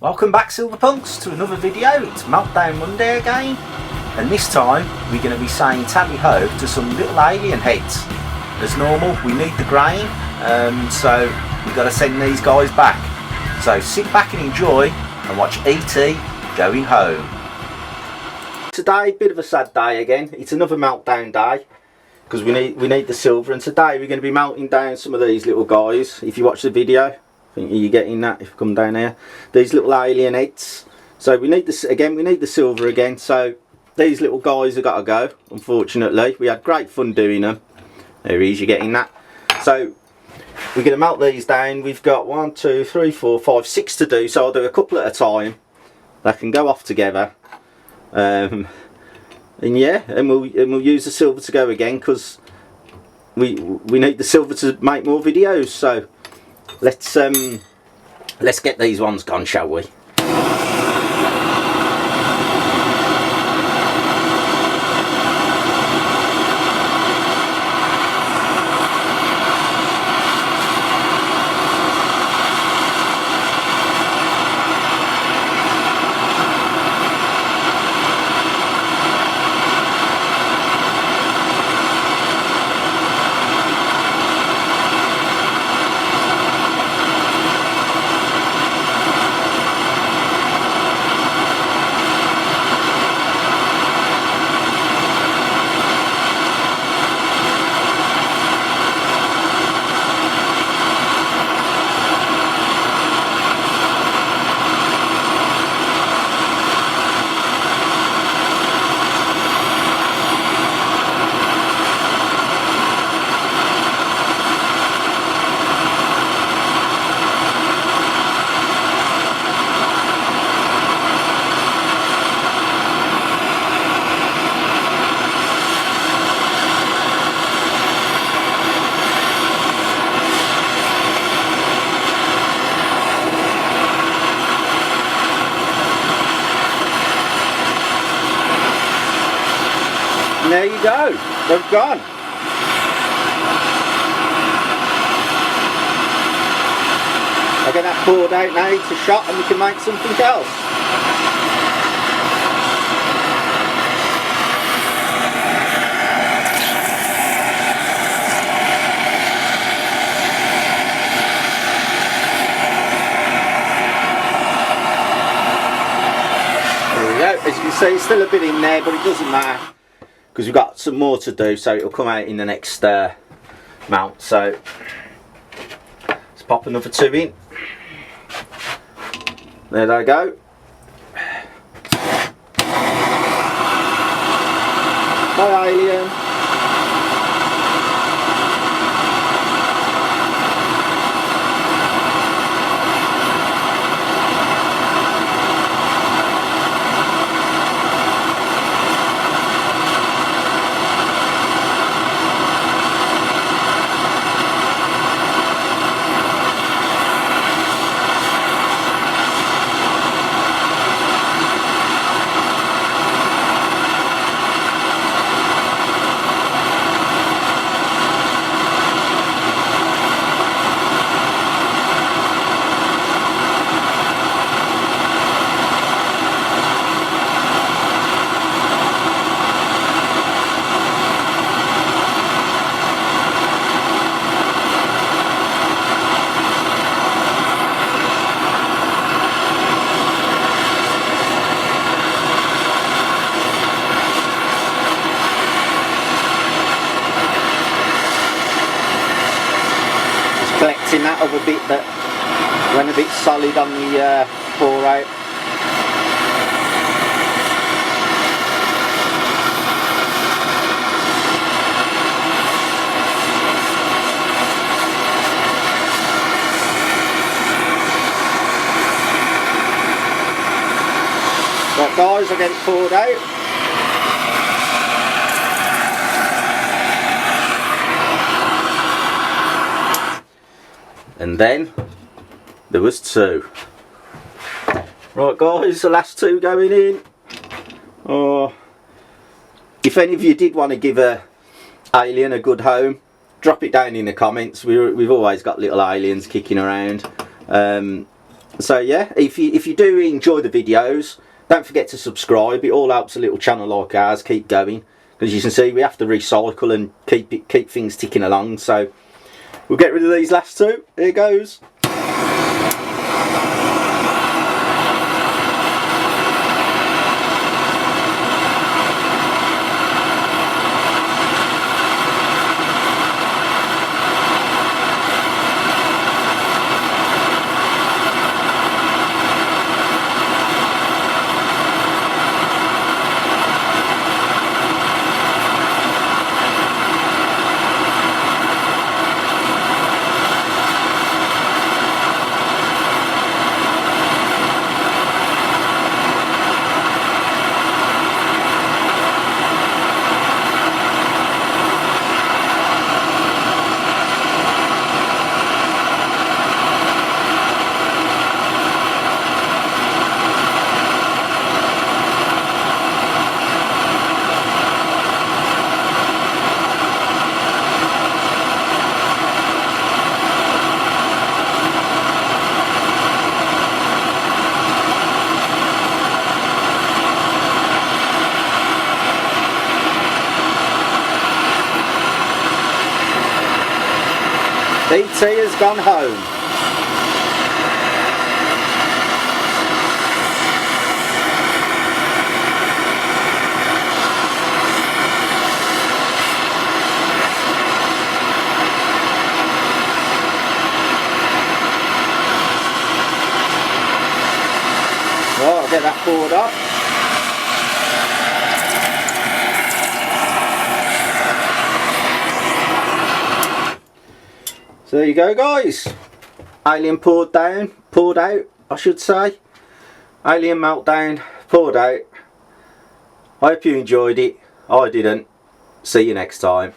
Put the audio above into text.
Welcome back, Silverpunks, to another video. It's Meltdown Monday again, and this time we're going to be saying tally ho to some little alien heads. As normal, we need the grain, so we've got to send these guys back. So sit back and enjoy and watch E.T. going home. Today, bit of a sad day again. It's another meltdown day because we need the silver, and today we're going to be melting down some of these little guys. If you watch the video, I think you're getting that if you come down here. These little alien heads. So we need this again. We need the silver again. So these little guys have got to go. Unfortunately, we had great fun doing them. There he is. You're getting that. So we're going to melt these down. We've got 1, 2, 3, 4, 5, 6 to do. So I'll do a couple at a time. They can go off together. And yeah, and we'll use the silver to go again because we need the silver to make more videos. So let's get these ones gone, shall we? And there you go, they've gone. I'll get that poured out now to shot and we can make something else. There we go, as you can see it's still a bit in there, but it doesn't matter, because we've got some more to do, so it'll come out in the next mount. So let's pop another 2 in. There they go. Bye, alien. Collecting that other bit that went a bit solid on the pour out. Right guys, I'll get it poured out. And then there was 2. Right guys, the last 2 going in. Oh, if any of you did want to give a alien a good home, drop it down in the comments. We've always got little aliens kicking around. So yeah, if you do enjoy the videos, don't forget to subscribe. It all helps a little channel like ours keep going, because you can see we have to recycle and keep things ticking along. So we'll get rid of these last two. Here goes. ET has gone home. Right, I'll get that board off. So there you go, guys. Alien poured out, I should say. Alien meltdown, poured out. I hope you enjoyed it. I didn't. See you next time.